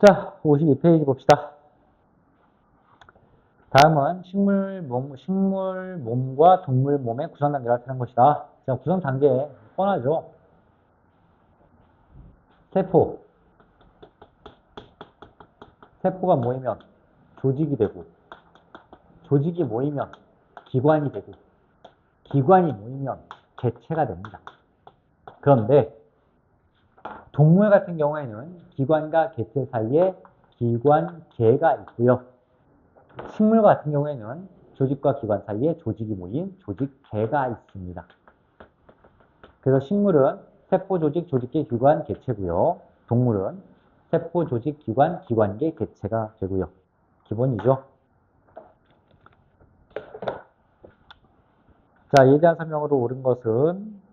자, 52페이지 봅시다. 다음은 식물 몸과 동물 몸의 구성 단계를 나타낸 것이다. 자, 구성 단계 뻔하죠. 세포. 세포가 모이면 조직이 되고, 조직이 모이면 기관이 되고, 기관이 모이면 개체가 됩니다. 그런데 동물 같은 경우에는 기관과 개체 사이에 기관계가 있고요. 식물 같은 경우에는 조직과 기관 사이에 조직이 모인 조직계가 있습니다. 그래서 식물은 세포, 조직, 조직계, 기관, 개체고요. 동물은 세포, 조직, 기관, 기관계, 개체가 되고요. 기본이죠. 자, 이에 대한 설명으로 옳은 것은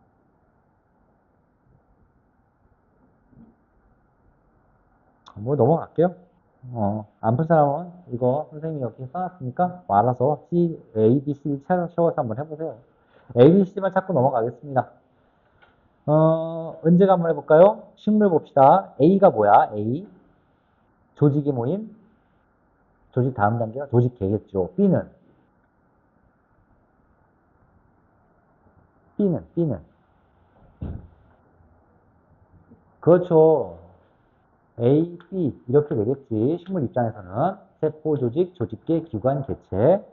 뭐 넘어갈게요. 안 푼 사람은 이거 선생님이 여기 써놨으니까 뭐 알아서 C, A, B, C 채워서 한번 해보세요. A, B, C만 찾고 넘어가겠습니다. 언제가 한번 해볼까요? 식물 봅시다. A가 뭐야? A. 조직이 모임. 조직 다음 단계가 조직계겠죠. B는. 그렇죠. A, B 이렇게 되겠지. 식물 입장에서는 세포, 조직, 조직계, 기관, 개체.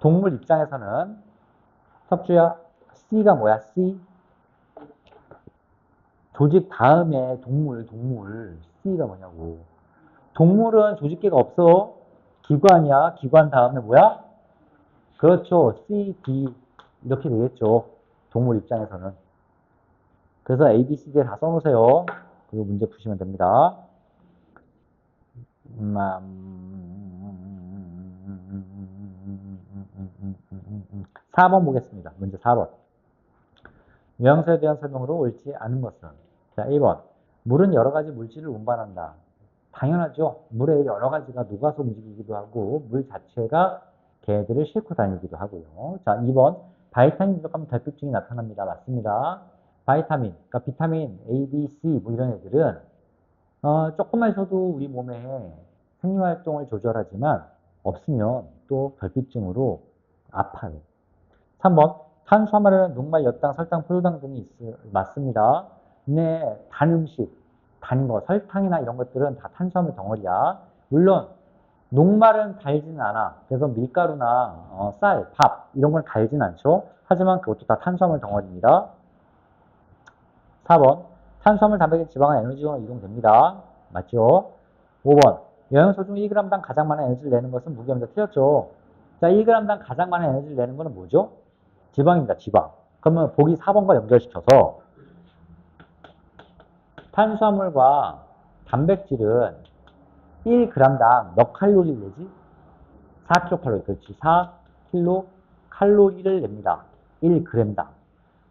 동물 입장에서는 석주야 C가 뭐야? C. 조직 다음에 동물. C가 뭐냐고. 동물은 조직계가 없어. 기관이야. 기관 다음에 뭐야? 그렇죠. C, D 이렇게 되겠죠. 동물 입장에서는. 그래서 A, B, C, D 다 써놓으세요. 그리고 문제 푸시면 됩니다. 4번 보겠습니다. 문제 4번. 유형서에 대한 설명으로 옳지 않은 것은? 자, 1번. 물은 여러 가지 물질을 운반한다. 당연하죠. 물에 여러 가지가 녹아서 움직이기도 하고, 물 자체가 개들을 싣고 다니기도 하고요. 자, 2번. 바이타민 부족하면 결핍증이 나타납니다. 맞습니다. 바이타민, 그러니까 비타민 A, B, C 뭐 이런 애들은 조금만 있어도 우리 몸에 생리활동을 조절하지만 없으면 또 결핍증으로 아파요. 3번. 탄수화물에는 녹말, 엿당, 설탕, 포도당 등이 맞습니다. 네, 단 음식, 단 거, 설탕이나 이런 것들은 다 탄수화물 덩어리야. 물론 녹말은 달지는 않아. 그래서 밀가루나 쌀, 밥 이런 건 달진 않죠. 하지만 그것도 다 탄수화물 덩어리입니다. 4번. 탄수화물, 단백질, 지방은 에너지로 이동됩니다. 맞죠? 5번. 영양소 중 1g당 가장 많은 에너지를 내는 것은 무기입니다. 틀렸죠? 자, 1g당 가장 많은 에너지를 내는 것은 뭐죠? 지방입니다. 지방. 그러면 보기 4번과 연결시켜서 탄수화물과 단백질은 1g당 몇 칼로리를 내지? 4kcal. 그렇지. 4kcal를 냅니다. 1g당.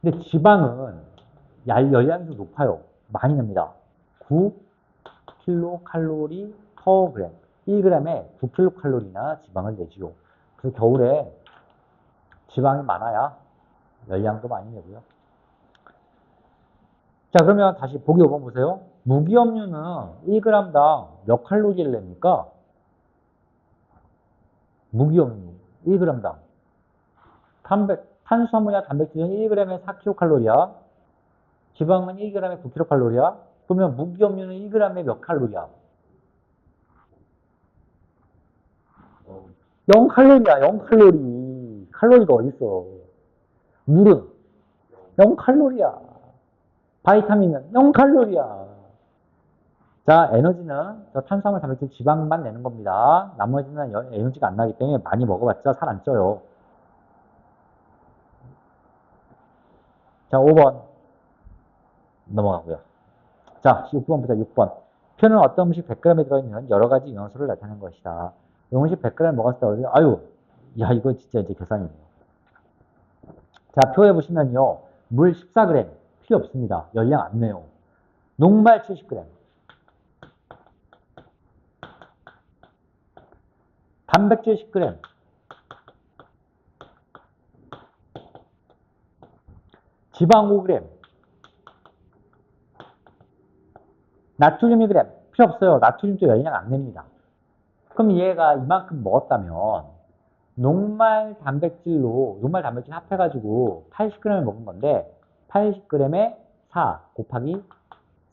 근데 지방은 열량이 좀 높아요. 많이 냅니다. 9kcal per g. 1g에 9kcal나 지방을 내지요. 그래서 겨울에 지방이 많아야 열량도 많이 내고요. 자, 그러면 다시 보기 5번 보세요. 무기염류는 1g당 몇 칼로리를 냅니까? 무기염류 1g당. 탄수화물이나 단백질은 1g에 4kcal야. 지방은 1g에 9kcal야. 그러면 무기염류는 1g에 몇 칼로리야? 0칼로리야, 0칼로리. 칼로리가 어딨어. 물은 0칼로리야. 바이타민은 0칼로리야. 자, 에너지는 탄수화물, 단백질, 지방만 내는 겁니다. 나머지는 에너지가 안 나기 때문에 많이 먹어봤자 살 안 쪄요. 자, 5번 넘어가고요. 자, 6번 보자, 6번. 표는 어떤 음식 100g에 들어있는 여러 가지 영양소를 나타내는 것이다. 음식 100g 먹었을 때, 아유, 야, 이거 진짜 이제 계산이네요. 자, 표에 보시면요. 물 14g 필요 없습니다. 열량 안 내요. 녹말 70g. 단백질 10g. 지방 5g. 나트륨 2g. 필요 없어요. 나트륨도 열량 안 냅니다. 그럼 얘가 이만큼 먹었다면 녹말 단백질 합해가지고 80g을 먹은 건데 80g에 4 곱하기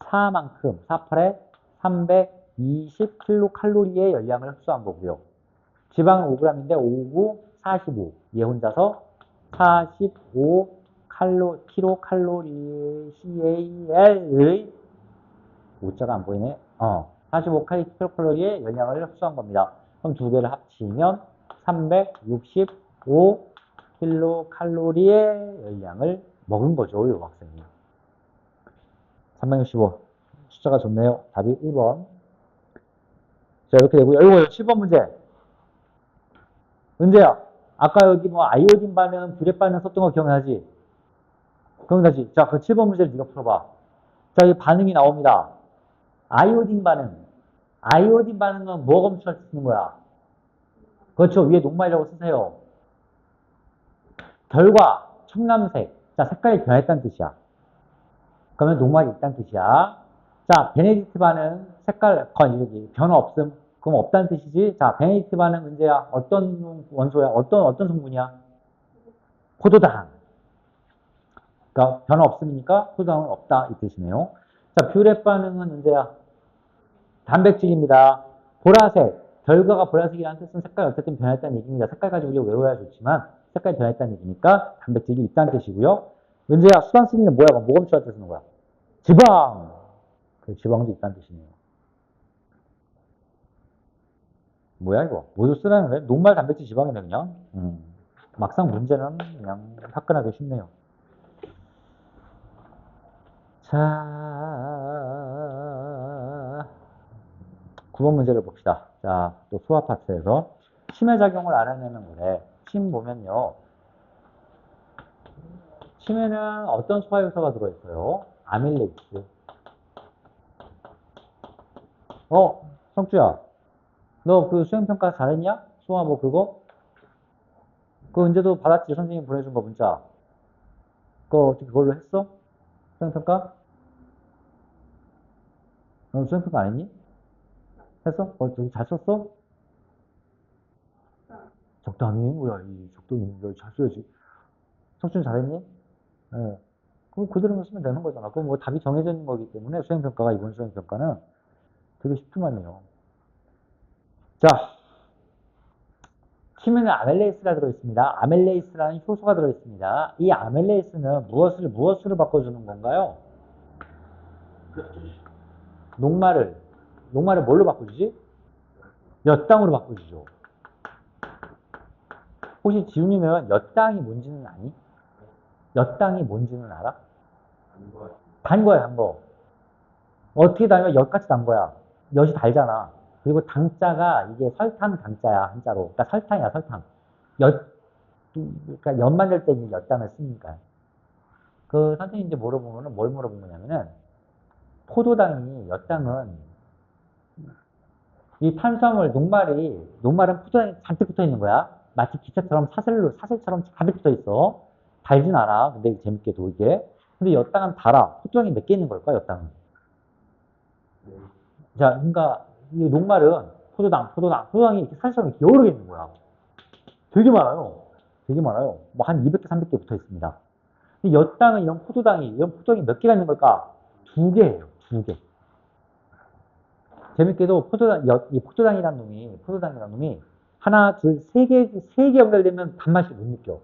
4만큼 48에 320kcal의 열량을 흡수한 거고요. 지방은 5g인데 5, 9, 45. 얘 혼자서 45 kcal의 5자가 안 보이네. 45 kcal의 열량을 흡수한 겁니다. 그럼 두 개를 합치면 365 kcal의 열량을 먹은 거죠, 이 학생이. 365. 숫자가 좋네요. 답이 1번. 자, 이렇게 되고요. 이거 7번 문제. 은재야, 아까 여기 뭐 아이오딘 반응, 뷰렛 반응 썼던 거 기억나지? 기억나지? 자, 그 7번 문제를 네가 풀어봐. 자, 이 반응이 나옵니다. 아이오딘 반응. 아이오딘 반응은 뭐 검출할 때 쓰는 거야? 그렇죠. 위에 녹말이라고 쓰세요. 결과, 청남색. 자, 색깔이 변했다는 뜻이야. 그러면 녹말이 있다는 뜻이야. 자, 베네딕트 반응, 색깔, 여기 변화 없음. 그럼 없다는 뜻이지. 자, 베네딕트 반응 문제야. 어떤 원소야? 어떤 성분이야? 포도당. 그러니까 변화 없으니까 포도당은 없다 이 뜻이네요. 자, 뷰렛 반응은 문제야. 단백질입니다. 보라색. 결과가 보라색이라는 뜻은 색깔이 어쨌든 변했다는 얘기입니다. 색깔 가지고 우리가 외워야 좋지만 색깔이 변했다는 얘기니까 단백질이 있다는 뜻이고요. 문제야, 수산쓰리는 뭐야? 뭐 검출할 때 쓰는 거야? 지방. 그 지방도 있다는 뜻이네요. 뭐야 이거? 모두 쓰라는 거야? 녹말 단백질 지방이네 그냥. 막상 문제는 그냥 화끈하게 쉽네요. 자, 9번 문제를 봅시다. 자, 또 수학 파트에서 치매작용을 알아내는 거래. 침 보면요. 침에는 어떤 소화효소가 들어있어요? 아밀레이스. 성주야. 너 그 수행평가 잘했냐? 수화 뭐 그거? 그 언제도 받았지? 선생님 보내준 거 문자. 그거 어떻게 그걸로 했어? 수행평가? 너 수행평가 안 했니? 했어? 되게 잘 썼어? 적당히? 뭐야, 이 적당히. 잘 써야지. 성춘 잘했니? 예. 그럼 그대로만 쓰면 되는 거잖아. 그럼 뭐 답이 정해져 있는 거기 때문에 수행평가가, 이번 수행평가는 되게 쉽더만요. 자, 치면은 아멜레이스가 들어있습니다. 아멜레이스라는 효소가 들어있습니다. 이 아멜레이스는 무엇으로 바꿔주는 건가요? 녹말을 뭘로 바꿔주지? 엿당으로 바꿔주죠. 혹시 지훈이면 엿당이 뭔지는 아니? 엿당이 뭔지는 알아? 단 거야, 단 거. 어떻게 달면 엿같이 단 거야. 엿이 달잖아. 그리고 당자가 이게 설탕 당자야, 한자로. 그러니까 설탕이야, 설탕. 엿, 그러니까 엿 만들 때 이제 엿당을 쓰니까. 그 선생님 이제 물어보면은 뭘 물어본 거냐면은 포도당이 엿당은 이 탄수화물 녹말은 포도당이 잔뜩 붙어 있는 거야. 마치 기차처럼 사슬처럼 가득 붙어 있어. 달진 않아. 근데 재밌게도 이게. 근데 엿당은 달아. 포도당이 몇 개 있는 걸까, 엿당은? 자, 그러니까 이 녹말은 포도당이 이렇게 사실상 이렇게 여러 개 있는 거야. 되게 많아요. 되게 많아요. 뭐 한 200개, 300개 붙어 있습니다. 근데 엿당은 이런 포도당이 몇 개가 있는 걸까? 두 개예요. 두 개. 재밌게도 포도당이라는 놈이 하나, 둘, 세 개 연결되면 단맛을 못 느껴.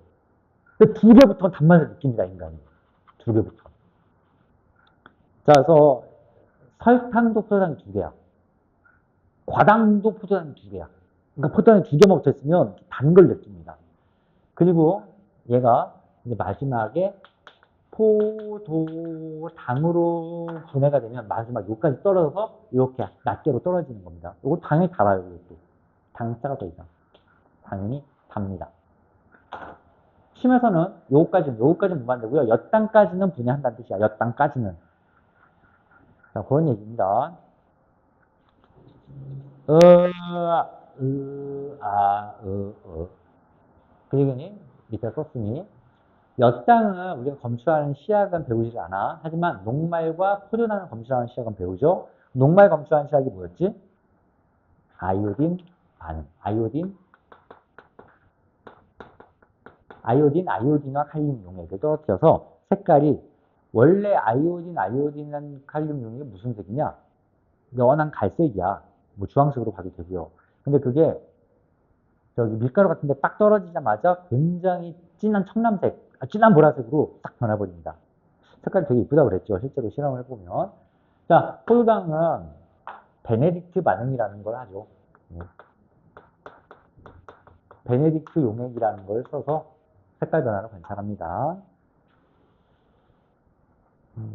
근데 두 개부터는 단맛을 느낍니다, 인간이. 두 개부터. 자, 그래서 설탕도 포도당이 두 개야. 과당도 포도당이 두 개야. 그러니까 포도당이 두 개만 붙어 있으면 단 걸 느낍니다. 그리고 얘가 이제 마지막에 포도당으로 분해가 되면 마지막 요까지 떨어져서 이렇게 낱개로 떨어지는 겁니다. 이거 당연히 달아요, 이것도. 당자가 더 있다. 당연히 답니다. 심에서는 요거까지는 못 만들고요. 엿당까지는 분해한다는 뜻이야. 엿당까지는. 자, 그런 얘기입니다. 그리고 밑에 썼으니 엿당은 우리가 검출하는 시약은 배우지 않아. 하지만 녹말과 포도당을 검출하는 시약은 배우죠. 녹말 검출한 시약이 뭐였지? 아이오딘 반응. 아이오딘과 칼륨 용액을 떨어뜨려서 색깔이 원래 아이오딘, 칼륨 용액이 무슨 색이냐? 연한 갈색이야. 뭐 주황색으로 봐도 되고요. 근데 그게 저기 밀가루 같은데 딱 떨어지자마자 굉장히 진한 청남색, 진한 보라색으로 딱 변해버립니다. 색깔이 되게 이쁘다고 그랬죠. 실제로 실험을 해보면. 자, 포도당은 베네딕트 반응이라는 걸 하죠. 베네딕트 용액이라는 걸 써서 색깔 변화를 관찰합니다.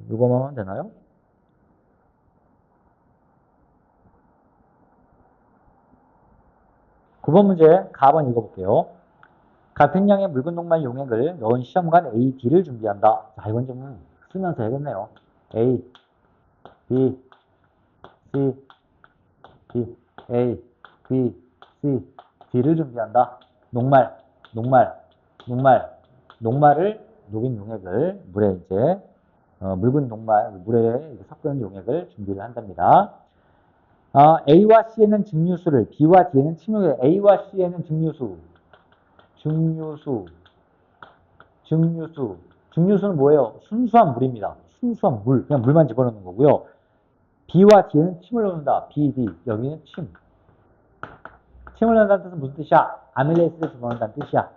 이거만 하면 되나요? 9번 문제, 가번 읽어볼게요. 같은 양의 묽은 녹말 용액을 넣은 시험관 A, D를 준비한다. 자, 이건 좀 쓰면서 해야겠네요. A, B, C, D, A, B, C, D를 준비한다. 녹말을 녹인 용액을 물에 이제 묽은 녹말, 물에 섞은 용액을 준비를 한답니다. A와 C에는 증류수를, B와 D에는 침용액, A와 C에는 증류수는 뭐예요? 순수한 물입니다. 순수한 물, 그냥 물만 집어넣는 거고요. B와 D에는 침을 넣는다. B, D, 여기는 침. 침을 넣는다는 뜻은 무슨 뜻이야? 아밀레이스를 집어넣는다는 뜻이야.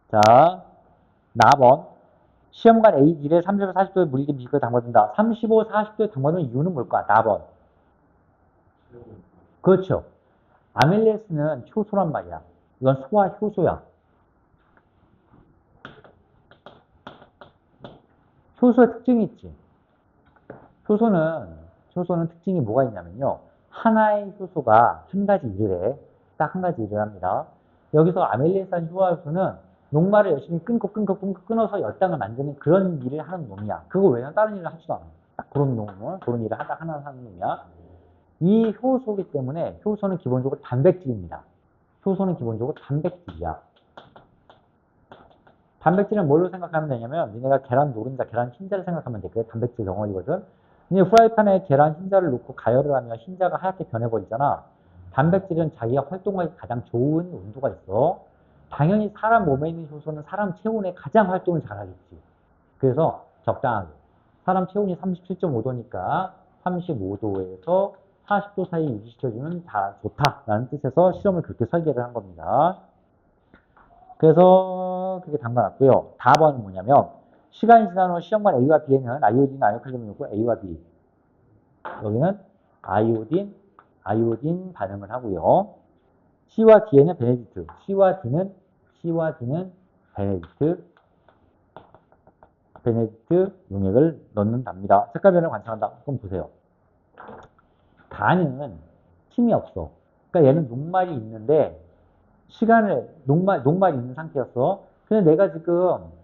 자, 나번 시험관 A, D를 35, 40도에 물이 든 미식가에 담가둔다. 35, 40도에 담가둔 이유는 뭘까? 나번. 그렇죠. 아밀레이스는 효소란 말이야. 이건 소화 효소야. 효소의 특징이 있지. 효소는 특징이 뭐가 있냐면요. 하나의 효소가 한 가지 일을 해. 딱 한 가지 일을 합니다. 여기서 아밀레이스한 효소는 녹말을 열심히 끊어서 엿당을 만드는 그런 일을 하는 놈이야. 그거 외에는 다른 일을 하지도 않아. 딱 그런 놈은, 그런 일을 하나 하는 놈이야. 이 효소기 때문에 효소는 기본적으로 단백질입니다. 효소는 기본적으로 단백질이야. 단백질은 뭘로 생각하면 되냐면 니네가 계란 노른자, 계란 흰자를 생각하면 돼. 그게 단백질 덩어리거든. 근데 프라이팬에 계란 흰자를 넣고 가열을 하면 흰자가 하얗게 변해버리잖아. 단백질은 자기가 활동하기 가장 좋은 온도가 있어. 당연히 사람 몸에 있는 효소는 사람 체온에 가장 활동을 잘하겠지. 그래서 적당하게. 사람 체온이 37.5도니까 35도에서 40도 사이 유지시켜주면 다 좋다라는 뜻에서 실험을 그렇게 설계를 한 겁니다. 그래서 그게 담가놨고요. 답은 뭐냐면 시간이 지난 후 시험관 A와 B에는 아이오딘, 아이오칼륨이 있고 A와 B 여기는 아이오딘 반응을 하고요. C와 D에는 베네딕트, C와 D는 베네딕트 용액을 넣는답니다. 색깔 변화를 관찰한다. 그럼 보세요. 단은 힘이 없어. 그러니까 얘는 녹말이 있는데 녹말이 있는 상태였어. 근데 내가 지금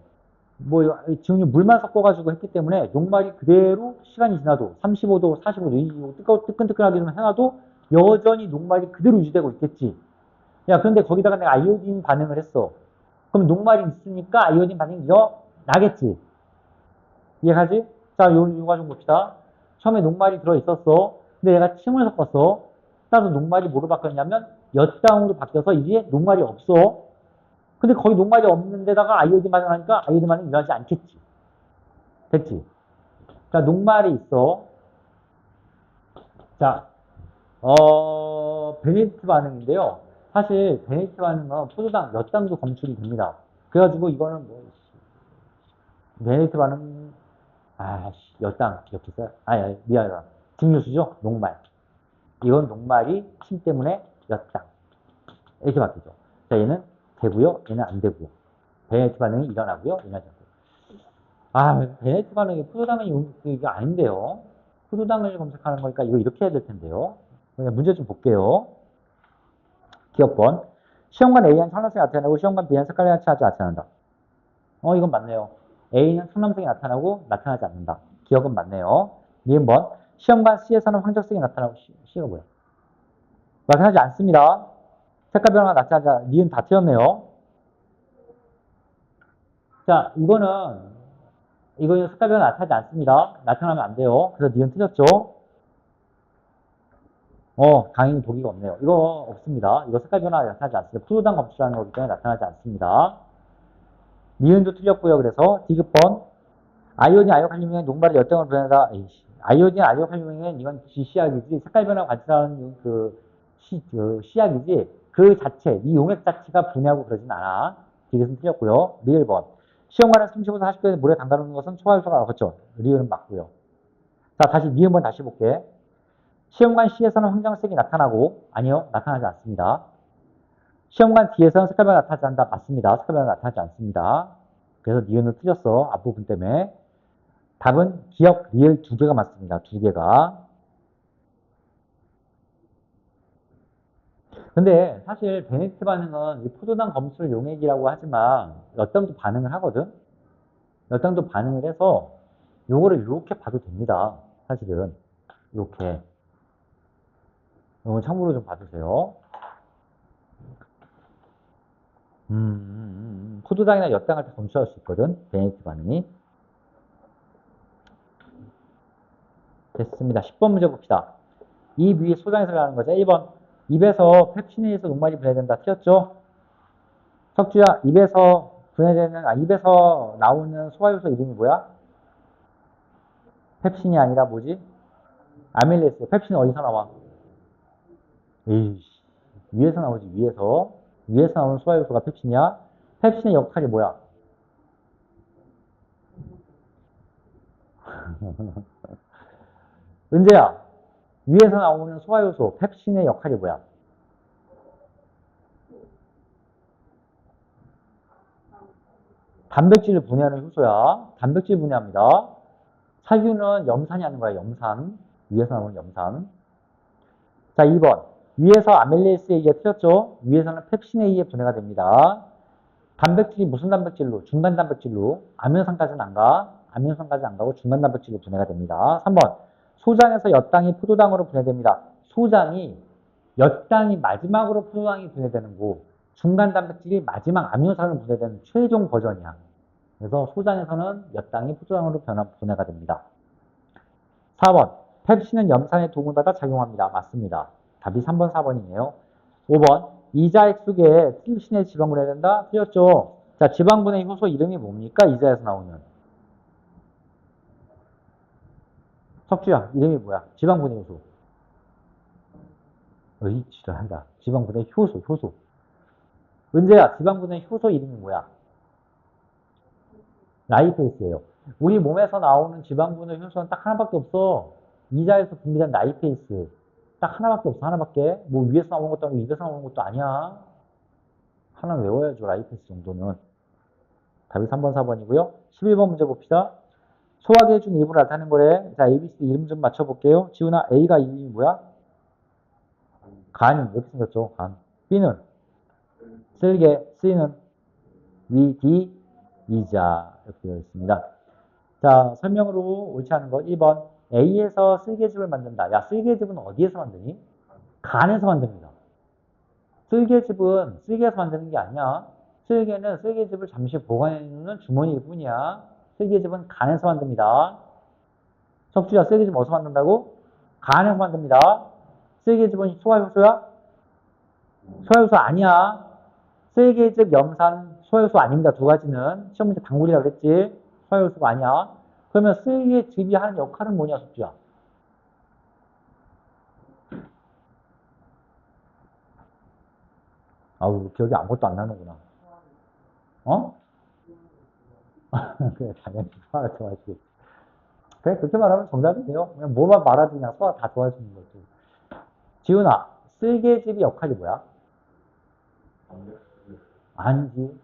지금 물만 섞어가지고 했기 때문에 녹말이 그대로 시간이 지나도 35도, 45도 뜨끈뜨끈하게 좀 해놔도 여전히 녹말이 그대로 유지되고 있겠지. 야, 그런데 거기다가 내가 아이오딘 반응을 했어. 그럼 녹말이 있으니까 아이오딘 반응이 나겠지. 이해가지? 자, 요 과정 봅시다. 처음에 녹말이 들어있었어. 근데 얘가 침을 섞었어. 따라서 녹말이 뭐로 바뀌었냐면 엿당으로 바뀌어서 이제 녹말이 없어. 근데 거기 녹말이 없는 데다가 아이오딘 반응을 하니까 아이오딘 반응이 일어나지 않겠지. 됐지? 자, 녹말이 있어. 자, 베네딕트 반응인데요. 사실 베네딕트 반응은 포도당 엿당도 검출이 됩니다. 그래가지고 이거는 베네딕트 반응 엿당 이렇게 써요. 미안하다. 증류수죠? 녹말. 이건 녹말이 침 때문에 엿당. 이렇게 바뀌죠. 자, 얘는 되고요. 얘는 안 되고요. 베네딕트 반응이 일어나고요. 일어나지 않고요. 베네딕트 반응이 포도당은 이게 아닌데요. 포도당을 검색하는 거니까 이거 이렇게 해야 될 텐데요. 문제 좀 볼게요. 기억번. 시험관 A는 청록색이 나타나고 시험관 B는 색깔이 나타나지 않는다. 이건 맞네요. A는 청남색이 나타나고 나타나지 않는다. 기억은 맞네요. 니은번. 시험관 C에서는 황적색이 나타나고 C가 뭐야? 나타나지 않습니다. 색깔 변화가 나타나지 않아. 니은 다 틀렸네요. 자, 이거는 색깔 변화 나타나지 않습니다. 나타나면 안 돼요. 그래서 니은 틀렸죠. 당연히 보기가 없네요. 이거 없습니다. 이거 색깔 변화 나타나지 않습니다. 푸르단 검출하는 거기 때문에 나타나지 않습니다. 니은도 틀렸고요. 그래서 디귿번 아이오딘 아이오칼륨의 녹말의 열등을 변하다. 아이오딘 아이오칼륨은 이건 시약이지 색깔 변화 관찰하는 그 시약이지 그 자체 이 용액 자체가 분해하고 그러진 않아. 디귿은 틀렸고요. 리을번 시험관에 35에서 40도에 물에 담가놓는 것은 소화효소가 그렇죠. 리을은 맞고요. 자 다시 니은번 다시 볼게. 시험관 C에서는 황정색이 나타나고 아니요 나타나지 않습니다. 시험관 D에서는 색깔 변화 나타나지 않는다. 맞습니다. 색깔 변화 나타나지 않습니다. 그래서 니은은 틀렸어. 앞부분 때문에. 답은 기억, 리을 두 개가 맞습니다. 두 개가. 근데 사실 베네디트 반응은 이 포도당 검술 용액이라고 하지만 몇 당도 반응을 하거든. 몇 당도 반응을 해서 요거를 이렇게 봐도 됩니다. 사실은 이렇게. 이건 참고로 좀 봐주세요. 포도당이나 엿당을 다 검출할 수 있거든. 베네디트 반응이. 됐습니다. 10번 문제 봅시다. 입 위에 소장에서 나는 거죠. 1번. 입에서 펩신에 의해서 녹말이 분해된다. 틀렸죠? 석주야, 입에서 나오는 소화효소 이름이 뭐야? 펩신이 아니라 뭐지? 아밀레스. 펩신은 어디서 나와? 에이씨. 위에서 나오지, 위에서. 위에서 나오는 소화효소가 펩신이야? 펩신의 역할이 뭐야? 은재야, 위에서 나오는 소화효소, 펩신의 역할이 뭐야? 단백질을 분해하는 효소야. 단백질 분해합니다. 살균은 염산이 하는 거야, 염산. 위에서 나오는 염산. 자, 2번. 위에서 아밀레이스에 의해 틀렸죠? 위에서는 펩신에 의해 분해가 됩니다. 단백질이 무슨 단백질로? 중간 단백질로. 아미노산까지는 안 가. 아미노산까지 안 가고 중간 단백질로 분해가 됩니다. 3번. 소장에서 엿당이 포도당으로 분해됩니다. 소장이 엿당이 마지막으로 포도당이 분해되는 거. 중간 단백질이 마지막 아미노산으로 분해되는 최종 버전이야. 그래서 소장에서는 엿당이 포도당으로 분해가 됩니다. 4번. 펩신은 염산의 도움을 받아 작용합니다. 맞습니다. 답이 3번, 4번이네요. 5번. 이자액 속에 펩신의 지방분해 된다? 틀렸죠? 자, 지방분해 효소 이름이 뭡니까? 이자에서 나오는. 석주야, 이름이 뭐야? 지방분해 효소. 어이, 지랄한다. 지방분해 효소. 은재야, 지방분해 효소 이름이 뭐야? 라이페이스예요. 우리 몸에서 나오는 지방분해 효소는 딱 하나밖에 없어. 이자에서 분비된 라이페이스. 딱 하나밖에 없어, 하나밖에. 뭐 위에서 나오는 것도 아니고 입에서 나오는 것도 아니야. 하나 외워야죠, 라이페이스 정도는. 답이 3번, 4번이고요. 11번 문제 봅시다. 소화계 중 일부를 나타내는 거래. 자, ABC 이름 좀 맞춰볼게요. 지훈아, A가 이름이 뭐야? 간. 이렇게 생겼죠, 간. B는 쓸개, C는 위, D, 이자. 이렇게 되어 있습니다. 자, 설명으로 옳지 않은 거 1번. A에서 쓸개즙을 만든다. 야, 쓸개즙은 어디에서 만드니? 간에서 만듭니다. 쓸개즙은 쓸개에서 만드는 게 아니야. 쓸개는 쓸개즙을 잠시 보관해 놓는 주머니일 뿐이야. 쓸개즙은 간에서 만듭니다. 석주야, 쓸개즙 어디서 만든다고? 간에서 만듭니다. 쓸개즙은 소화효소야? 소화효소 아니야. 쓸개즙, 염산, 소화효소 아닙니다. 두 가지는. 시험 문제 단골이라고 그랬지? 소화효소가 아니야. 그러면 쓸개즙이 하는 역할은 뭐냐, 석주야? 아우, 기억이 아무것도 안 나는구나. 어? 그래, 당연히 소화가 좋아지겠지. 그래, 그렇게 말하면 정답이돼요. 그냥 뭐만 말하지 그냥 소화 다 도와주는 거지. 지훈아, 쓸개즙이 역할이 뭐야? 아니지.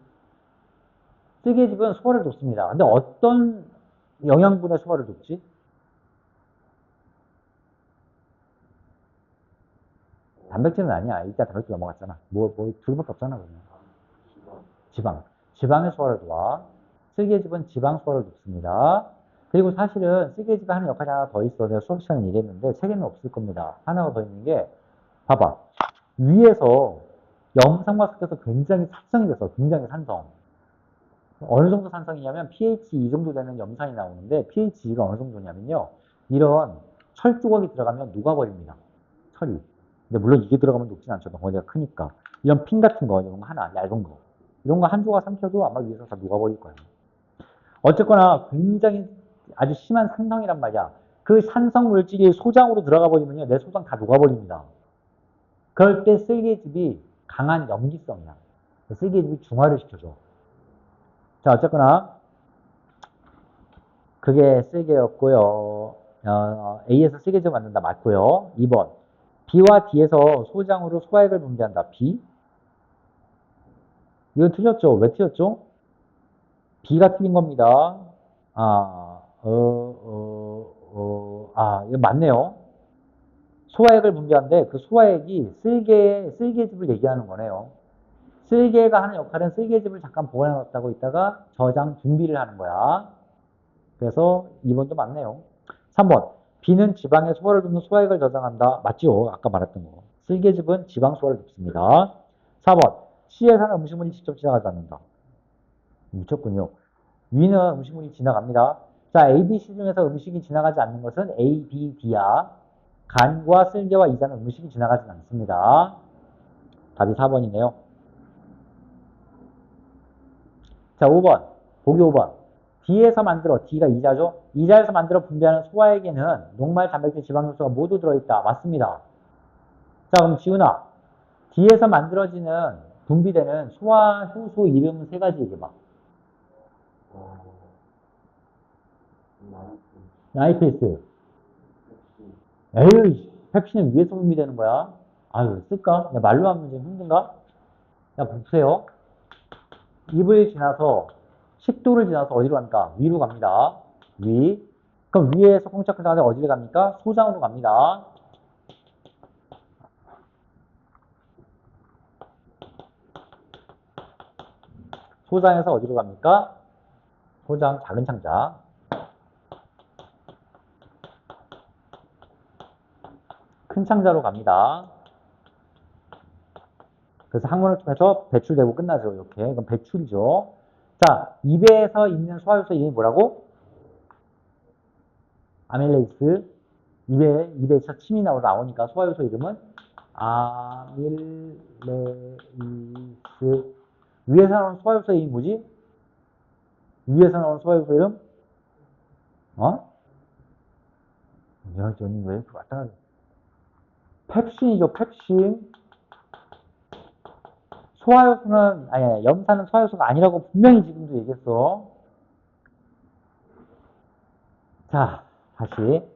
쓸개즙은 소화를 돕습니다. 근데 어떤 영양분의 소화를 돕지? 단백질은 아니야. 이따 단백질 넘어갔잖아. 둘밖에 없잖아, 그러면. 지방. 지방의 소화를 도와. 쓸개즙은 지방 소화를 돕습니다. 그리고 사실은 쓸개즙이 하는 역할이 하나 더 있어. 내가 수업 시간에 얘기했는데, 세 개는 없을 겁니다. 하나가 더 있는 게, 봐봐. 위에서 염산과 섞여서 굉장히 산성이 됐어. 굉장히 산성. 어느 정도 산성이냐면 pH 2 정도 되는 염산이 나오는데 pH 2가 어느 정도냐면요. 이런 철 조각이 들어가면 녹아버립니다. 철이. 근데 물론 이게 들어가면 녹진 않죠. 덩어리가 크니까. 이런 핀 같은 거, 이런 거 하나, 얇은 거. 이런 거 한 조각 삼켜도 아마 위에서 다 녹아버릴 거예요. 어쨌거나 굉장히 아주 심한 산성이란 말이야. 그 산성 물질이 소장으로 들어가 버리면요. 내 소장 다 녹아버립니다. 그럴 때 쓸개즙이 강한 염기성이야. 쓸개즙이 중화를 시켜줘. 자, 어쨌거나 그게 쓸개였고요. A에서 쓸개즙 만든다. 맞고요. 2번. B와 D에서 소장으로 소화액을 분비한다. B? 이거 틀렸죠? 왜 틀렸죠? B가 틀린 겁니다. 이거 맞네요. 소화액을 분비하는데 그 소화액이 쓸개즙을 얘기하는 거네요. 쓸개가 하는 역할은 쓸개즙을 잠깐 보관해 놨다고 있다가 저장 분비를 하는 거야. 그래서 2번도 맞네요. 3번. B는 지방에 소화를 돕는 소화액을 저장한다. 맞죠? 아까 말했던 거. 쓸개즙은 지방 소화를 돕습니다. 4번. C에서는 음식물이 직접 지나가지 않는다. 미쳤군요. 위는 음식물이 지나갑니다. 자, A, B, C 중에서 음식이 지나가지 않는 것은 A, B, D야. 간과 쓸개와 이자는 음식이 지나가지 않습니다. 답이 4번이네요. 자, 5번. 보기 5번. D에서 만들어, D가 이자죠? 이자에서 만들어 분비하는 소화액에는 녹말, 단백질, 지방 요소가 모두 들어있다. 맞습니다. 자, 그럼 지훈아. D에서 만들어지는, 분비되는 소화 효소 이름 세 가지 얘기해봐. 나이트스. 에이, 펩신은 위에서 분비되는 거야. 아유, 쓸까? 야, 말로 하면 좀 힘든가? 자, 보세요. 입을 지나서, 식도를 지나서 어디로 갑니까? 위로 갑니다. 위. 그럼 위에서 콩짝을 나가서 어디로 갑니까? 소장으로 갑니다. 소장에서 어디로 갑니까? 소장, 작은 창자. 큰 창자로 갑니다. 그래서 항문을 통해서 배출되고 끝나죠. 이렇게. 그럼 배출이죠. 자, 입에서 있는 소화효소 이름이 뭐라고? 아밀레이스. 입에서 침이 나오니까 소화효소 이름은 아밀레이스. 위에서 나오는 소화효소 이름이 뭐지? 위에서 나오는 소화효소 이름? 어? 야, 저는 왜 이렇게 왔다 갔다. 펩신이죠, 펩신. 소화효소는, 아니, 염산은 소화효소가 아니라고 분명히 지금도 얘기했어. 자, 다시.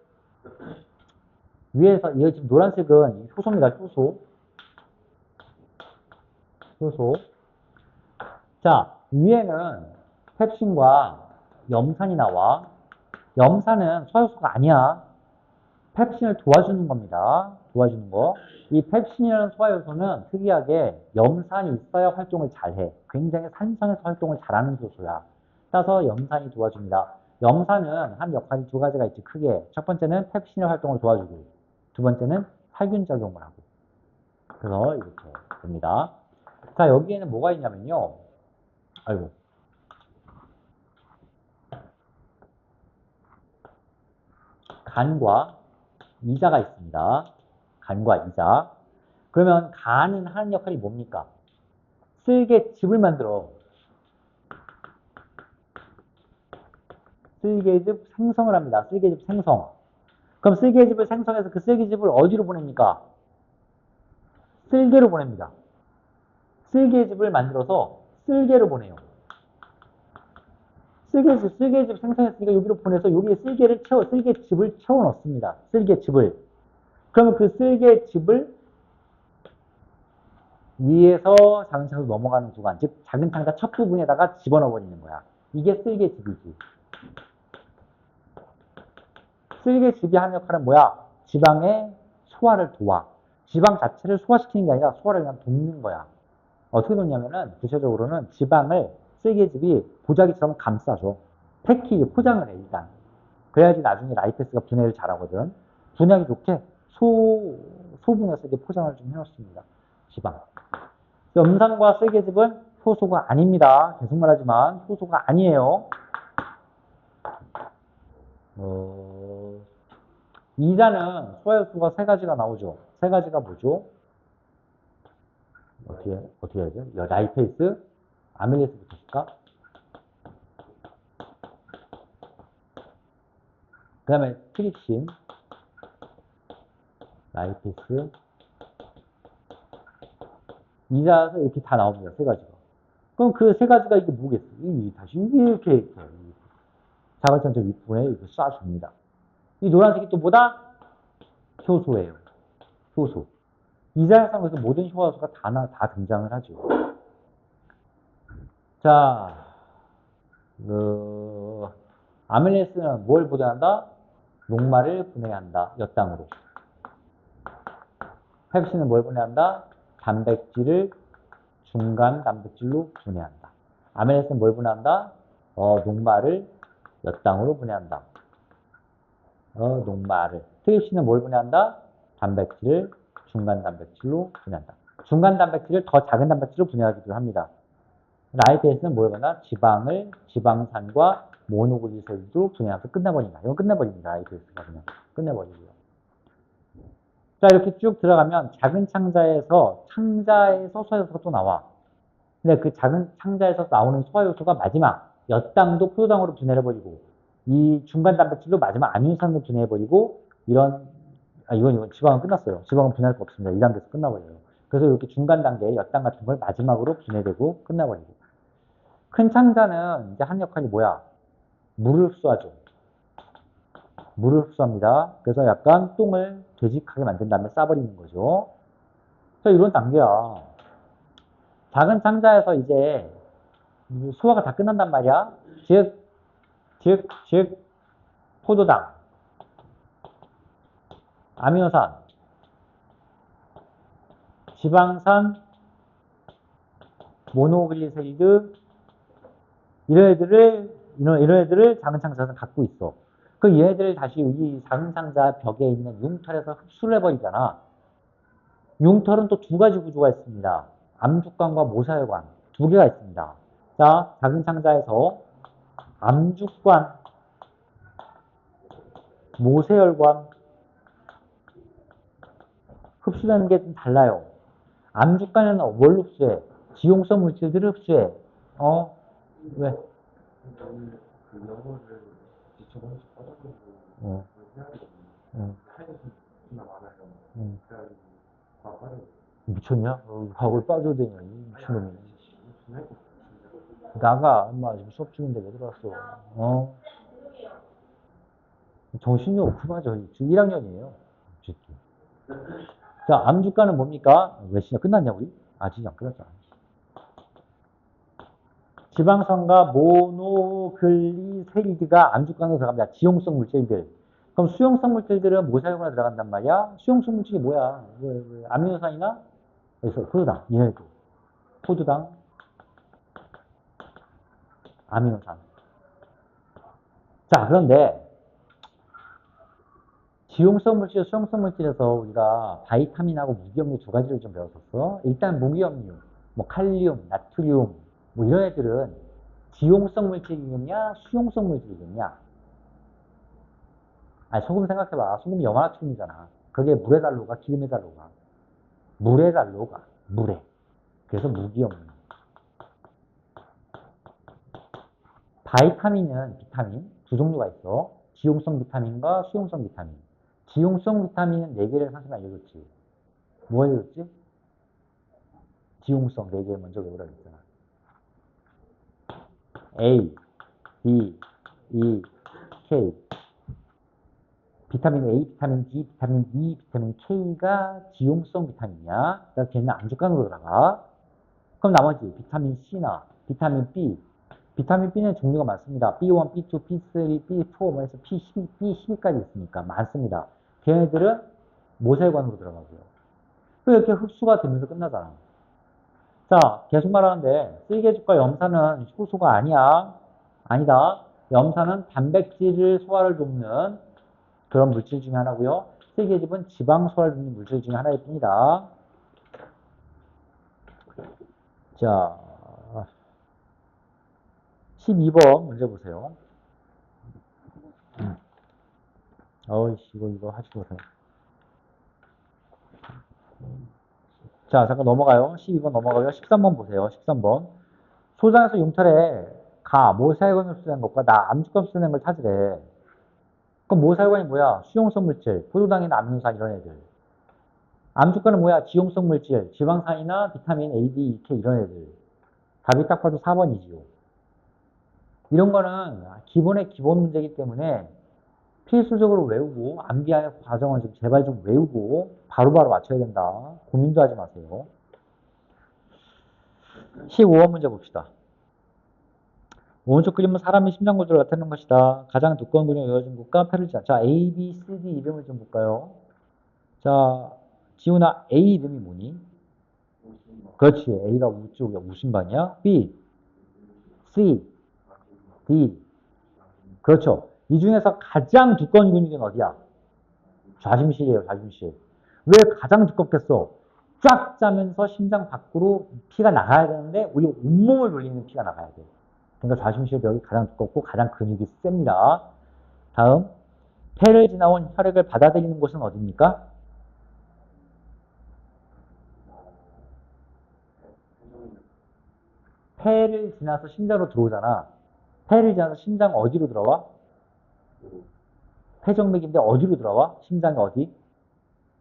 위에서, 이거 지금 노란색은 효소입니다, 효소. 효소. 자, 위에는 펩신과 염산이 나와. 염산은 소화효소가 아니야. 펩신을 도와주는 겁니다. 도와주는 거. 이 펩신이라는 소화효소는 특이하게 염산이 있어야 활동을 잘해. 굉장히 산성에서 활동을 잘하는 효소야. 따라서 염산이 도와줍니다. 염산은 한 역할이 두 가지가 있지, 크게. 첫 번째는 펩신의 활동을 도와주고, 두 번째는 살균 작용을 하고. 그래서 이렇게 됩니다. 자, 여기에는 뭐가 있냐면요. 아이고. 간과 이자가 있습니다. 간과 이자. 그러면 간은 하는 역할이 뭡니까? 쓸개즙을 만들어. 쓸개즙 생성을 합니다. 쓸개즙 생성. 그럼 쓸개즙을 생성해서 그 쓸개즙을 어디로 보냅니까? 쓸개로 보냅니다. 쓸개즙을 만들어서 쓸개로 보내요. 쓸개즙 생성했으니까 여기로 보내서 여기에 쓸개즙을 채워 넣습니다. 쓸개즙을. 그러면 그 쓸개즙을 위에서 작은 창으로 넘어가는 구간, 즉 작은 창자 첫 부분에다가 집어넣어 버리는 거야. 이게 쓸개즙이지. 쓸개즙이 하는 역할은 뭐야? 지방의 소화를 도와. 지방 자체를 소화시키는 게 아니라 소화를 그냥 돕는 거야. 어떻게 돕냐면은 구체적으로는 지방을 쓸개즙이 보자기처럼 감싸줘. 패키지 포장을 해 일단. 그래야지 나중에 라이페스가 분해를 잘하거든. 분해하기 좋게 소분해서 이렇게 포장을 좀 해놓습니다. 지방. 염산과 쓸개즙은 효소가 아닙니다. 계속 말하지만 효소가 아니에요. 이자는 소화효소가 세 가지가 나오죠. 세 가지가 뭐죠? 어떻게 해야 돼? 라이페이스, 아밀레이스부터 쓸까? 그 다음에 트립신, 라이페이스, 이자에서 이렇게 다 나옵니다. 세 가지가. 그럼 그 세 가지가 이게 뭐겠어? 다시 이렇게 자발전체 윗부분에 이렇게 쏴줍니다. 이 노란색이 또 뭐다? 효소예요. 효소. 이자양상에서 모든 효소가 다 등장을 하죠. 자, 아밀레이스는 뭘 분해한다? 녹말을 분해한다. 엿당으로. 펩신은 뭘 분해한다? 단백질을 중간 단백질로 분해한다. 아밀레이스는 뭘 분해한다? 녹말을 엿당으로 분해한다. 녹말을. 트립신은 뭘 분해한다? 단백질을 중간 단백질로 분해한다. 중간 단백질을 더 작은 단백질로 분해하기도 합니다. 라이페이스는 뭘 보나? 지방을 지방산과 모노글리세리드로 분해하면서 끝내버린다. 이건 끝내버립니다. 라이페이스가 그냥 끝내버리고요. 자, 이렇게 쭉 들어가면 작은 창자에서 소화효소가 또 나와. 근데 그 작은 창자에서 나오는 소화효소가 마지막 엿당도 포도당으로 분해해버리고 이 중간 단백질로 마지막 아미노산으로 분해해버리고 이건 지방은 끝났어요. 지방은 분해할 거 없습니다. 2단계에서 끝나버려요. 그래서 이렇게 중간 단계에 엿당 같은 걸 마지막으로 분해되고 끝나버리고 큰 창자는 이제 한 역할이 뭐야? 물을 흡수하죠. 물을 흡수합니다. 그래서 약간 똥을 되직하게 만든 다음에 싸버리는 거죠. 그래서 이런 단계야. 작은 창자에서 이제 소화가 다 끝난단 말이야. 즉, 포도당, 아미노산, 지방산, 모노글리세리드, 이런 애들을 작은 창자에서 갖고 있어. 그 얘네들을 다시 이 작은 창자 벽에 있는 융털에서 흡수를 해버리잖아. 융털은 또 두 가지 구조가 있습니다. 암죽관과 모세혈관 두 개가 있습니다. 자, 작은 창자에서 암죽관, 모세혈관 흡수되는 게 좀 달라요. 암죽관은 뭘 흡수해? 지용성 물질들을 흡수해. 왜? 그 영어를 지쳐보면서 빠져들고 어. 해야 되거든요. 하이드슨 나 많아요. 그래가지고 다 빠져. 미쳤냐? 과거를 빠져야 되냐? 미친놈이. 나가, 엄마 지금 수업 중인데 왜 들어왔어? 정신이 없구나, 지금 1학년이에요. 자, 암주가는 뭡니까? 몇 시냐? 끝났냐, 우리? 아직 안 끝났잖아. 지방산과 모노글리세리드가 암주간으로 들어갑니다. 지용성 물질들. 그럼 수용성 물질들은 모사혈관에 들어간단 말이야. 수용성 물질이 뭐야? 아미노산이나 여기서 포도당, 얘네도 포도당, 아미노산. 자, 그런데 지용성 물질, 수용성 물질에서 우리가 바이타민하고 무기염류 두 가지를 좀 배웠었어. 일단 무기염류, 뭐 칼륨, 나트륨, 뭐 이런 애들은 지용성 물질이겠냐, 수용성 물질이겠냐? 아니, 소금 생각해봐. 소금이 염화나트륨이잖아. 그게 물에 달로 가, 기름에 달로 가. 물에 달로 가. 물에. 그래서 무기염류. 바이타민은 비타민 두 종류가 있어. 지용성 비타민과 수용성 비타민. 지용성 비타민은 네 개를 선생님이 알려줬지. 뭐 알려줬지? 지용성 네 개 먼저 외우라 그랬잖아. A, B, E, K. 비타민 A, 비타민 D, 비타민 E, 비타민 K가 지용성 비타민이야. 그래서 걔는 안주간으로 들어가. 그럼 나머지 비타민 C나 비타민 B. 비타민 B는 종류가 많습니다. B1, B2, B3, B4, 뭐 해서 B12, B12까지 있으니까 많습니다. 걔네들은 모세혈관으로 들어가고요. 이렇게 흡수가 되면서 끝나잖아. 자, 계속 말하는데 쓸개죽과 염산은 효소가 아니야. 아니다. 염산은 단백질을 소화를 돕는 그런 물질 중에 하나고요. 쓸개즙은 지방 소화를 돕는 물질 중에 하나일 뿐이다. 자, 12번 문제 보세요. 어이씨, 이거 하지도 못하네. 자, 잠깐 넘어가요. 12번 넘어가요. 13번 보세요. 13번. 소장에서 융털에 모세혈관을 수행한 것과 암주권 수행한 걸 찾으래. 그럼 모세혈관이 뭐야? 수용성 물질, 포도당이나 아미노산 이런 애들. 암주권은 뭐야? 지용성 물질, 지방산이나 비타민 A, D, E, K 이런 애들. 답이 딱 봐도 4번이지요. 이런 거는 기본의 기본 문제이기 때문에 필수적으로 외우고 암기하는 과정은 좀 제발 좀 외우고 바로바로 맞춰야 된다. 고민도 하지 마세요. 15번 문제 봅시다. 오른쪽 그림은 사람의 심장 구조를 나타내는 것이다. 가장 두꺼운 근육이 이어진 곳과 폐를 지나. 자, A, B, C, D 이름을 좀 볼까요? 자, 지훈아, A 이름이 뭐니? 그렇지. A가 우쪽이야. 우심반이야. B, C, D. 그렇죠. 이 중에서 가장 두꺼운 근육은 어디야? 좌심실이에요. 좌심실. 왜 가장 두껍겠어? 쫙 짜면서 심장 밖으로 피가 나가야 되는데 우리 온몸을 돌리는 피가 나가야 돼. 그러니까 좌심실 벽이 가장 두껍고 가장 근육이 셉니다. 다음, 폐를 지나온 혈액을 받아들이는 곳은 어디입니까? 폐를 지나서 심장으로 들어오잖아. 폐를 지나서 심장 어디로 들어와? 폐정맥인데 어디로 들어와? 심장이 어디?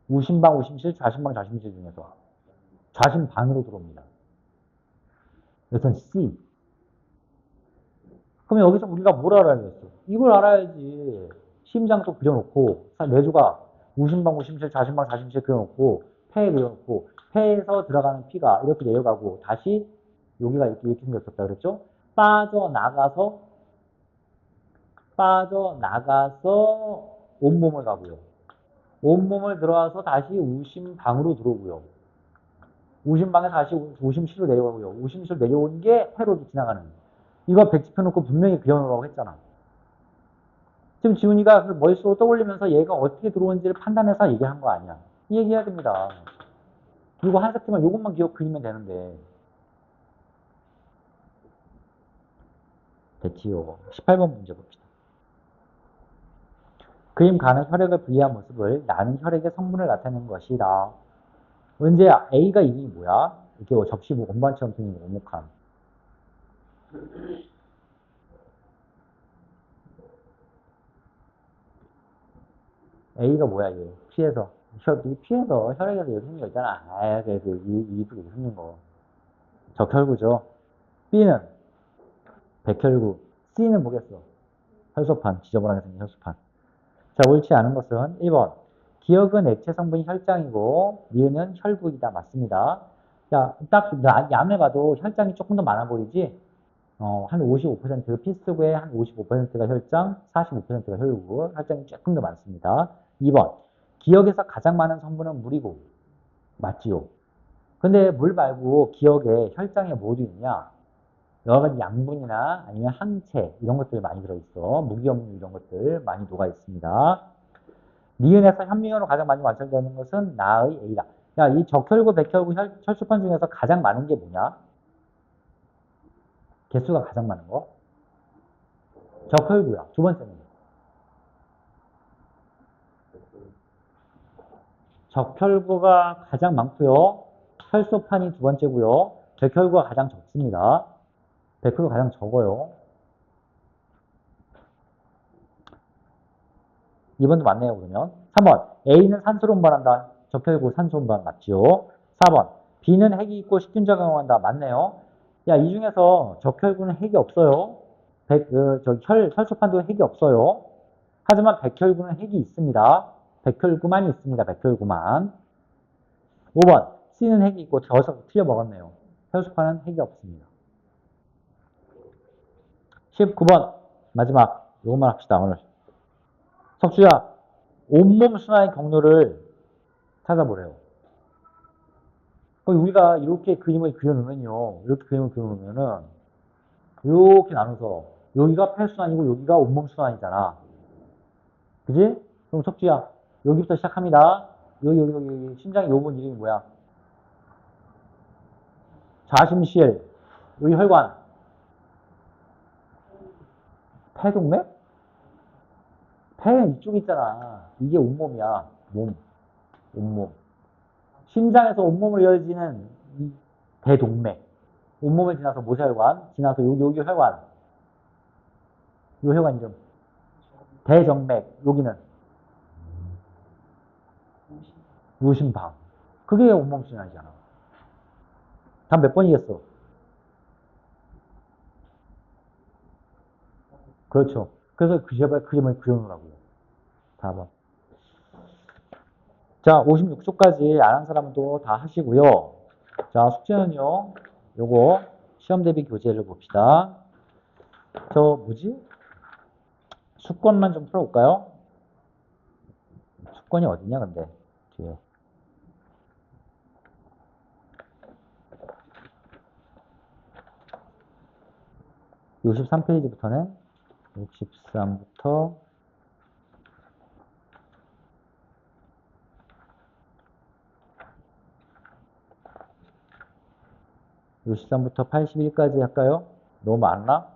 우심방, 우심실, 좌심방, 좌심실 중에서 좌심방으로 들어옵니다. 그래서 C. 그럼 여기서 우리가 뭘 알아야겠어? 이걸 알아야지. 심장도 그려놓고, 내주가 우심방, 우심실, 좌심방, 좌심실 그려놓고, 폐에 그려놓고, 폐에서 들어가는 피가 이렇게 내려가고, 다시 여기가 이렇게 생겼었다 그랬죠? 빠져나가서, 빠져나가서 온몸을 가고요. 온몸을 들어와서 다시 우심방으로 들어오고요. 우심방에서 다시 우심실로 내려가고요. 우심실로 내려온 게 폐로 지나가는. 이거 백지펴놓고 분명히 그려놓으라고 했잖아. 지금 지훈이가 그 머릿속으로 떠올리면서 얘가 어떻게 들어온지를 판단해서 얘기한 거 아니야. 이 얘기해야 됩니다. 이거 한 세트만 이것만 기억 그리면 되는데. 됐지요. 18번 문제 봅시다. 그림 가는 혈액을 분리한 모습을 나는 혈액의 성분을 나타내는 것이다. 은재야, A가 이름이 뭐야? 이렇게 접시 원반처럼 생긴 오목한. A가 뭐야, 얘? 피해서. 피해서 혈액에서 이렇게 생긴 거 있잖아. 그래서 이렇게 생긴 거. 적혈구죠. B는 백혈구. C는 뭐겠어? 혈소판. 지저분하게 생긴 혈소판. 자, 옳지 않은 것은 1번. 기억은 액체 성분이 혈장이고, 니은은 혈구이다. 맞습니다. 자, 딱 양을 봐도 혈장이 조금 더 많아 보이지? 한 55%, 필수구의 한 55%가 혈장, 45%가 혈구, 혈장이 조금 더 많습니다. 2번. 기억에서 가장 많은 성분은 물이고, 맞지요? 근데 물 말고 기억에 혈장에 뭐도 있냐? 여러 가지 양분이나 아니면 항체, 이런 것들 많이 들어있어. 무기염류 이런 것들 많이 녹아 있습니다. 니은에서 현미경으로 가장 많이 완성되는 것은 나의 A다. 야, 이 적혈구, 백혈구, 혈소판 중에서 가장 많은 게 뭐냐? 개수가 가장 많은 거? 적혈구야. 두 번째는. 적혈구가 가장 많고요. 혈소판이 두 번째고요. 백혈구가 가장 적습니다. 백혈구가 가장 적어요. 2번도 맞네요, 그러면. 3번. A는 산소로 운반한다. 적혈구 산소 운반 맞지요? 4번. B는 핵이 있고 식균 작용한다. 맞네요. 야, 이 중에서 적혈구는 핵이 없어요. 혈소판도 핵이 없어요. 하지만 백혈구는 핵이 있습니다. 백혈구만 있습니다. 백혈구만. 5번. C는 핵이 있고 저서 틀려 먹었네요. 혈소판은 핵이 없습니다. 19번. 마지막. 이것만 합시다, 오늘. 석주야, 온몸 순환의 경로를 찾아보래요. 우리가 이렇게 그림을 그려놓으면요. 이렇게 그림을 그려놓으면은, 이렇게 나눠서, 여기가 폐순환이고, 여기가 온몸 순환이잖아. 그지? 그럼 석주야, 여기부터 시작합니다. 여기. 심장의 요번 이름이 뭐야? 좌심실, 여기 혈관, 폐동맥? 배는 이쪽에 있잖아. 이게 온몸이야. 몸, 온몸. 심장에서 온몸으로 이어지는 이 대동맥. 온몸을 지나서 모세혈관, 지나서 여기 혈관. 요 혈관 이름. 대정맥. 여기는 요심방. 그게 온몸 순환이잖아. 답 몇 번이겠어? 그렇죠. 그래서 제발 그림을 그려놓으라고요. 4번. 자, 56초까지 안 한 사람도 다 하시고요. 자, 숙제는요. 요거 시험 대비 교재를 봅시다. 저 뭐지? 수권만 좀 풀어볼까요? 수권이 어디냐 근데 뒤에 63페이지부터네. 63부터 63부터 81까지 할까요? 너무 많나?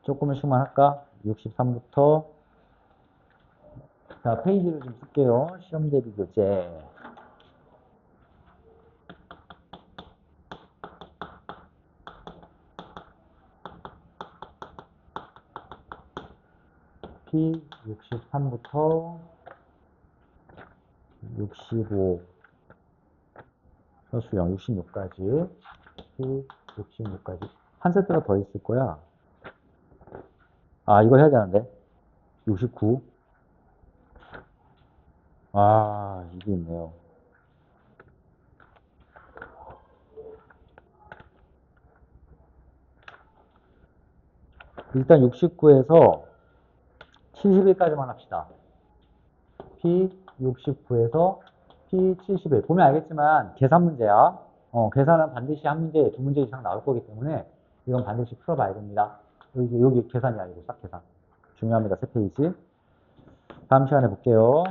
조금씩만 할까? 63부터 자 페이지를 좀 쓸게요. 시험 대비 교재 P63부터 65 수영 66까지 P66까지 한 세트가 더 있을 거야. 아 이거 해야 되는데 69 아 이게 있네요. 일단 69에서 71까지만 합시다. P69에서 P71 보면 알겠지만 계산 문제야. 계산은 반드시 한 문제, 두 문제 이상 나올 거기 때문에 이건 반드시 풀어봐야 됩니다. 여기 계산이 아니고 싹 계산. 중요합니다. 세 페이지. 다음 시간에 볼게요.